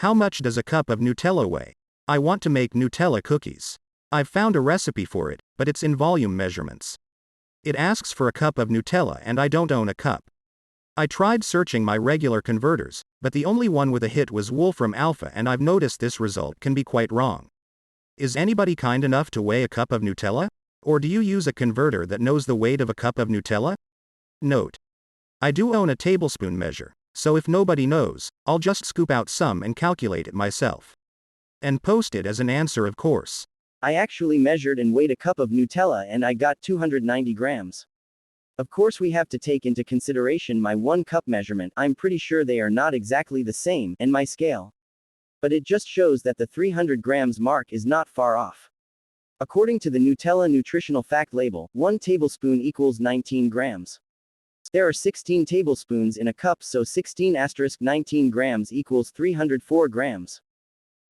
How much does a cup of Nutella weigh? I want to make Nutella cookies. I've found a recipe for it, but it's in volume measurements. It asks for a cup of Nutella and I don't own a cup. I tried searching my regular converters, but the only one with a hit was Wolfram-Alpha and I've noticed this result can be quite wrong. Is anybody kind enough to weigh a cup of Nutella? Or do you use a converter that knows the weight of a cup of Nutella? Note: I do own a tablespoon measure, so if nobody knows, I'll just scoop out some and calculate it myself. And post it as an answer, of course. I actually measured and weighed a cup of Nutella and I got 290 grams. Of course we have to take into consideration my 1 cup measurement. I'm pretty sure they are not exactly the same, and my scale. But it just shows that the 300 grams mark is not far off. According to the Nutella nutritional fact label, 1 tablespoon equals 19 grams. There are 16 tablespoons in a cup, so 16*19 grams equals 304 grams.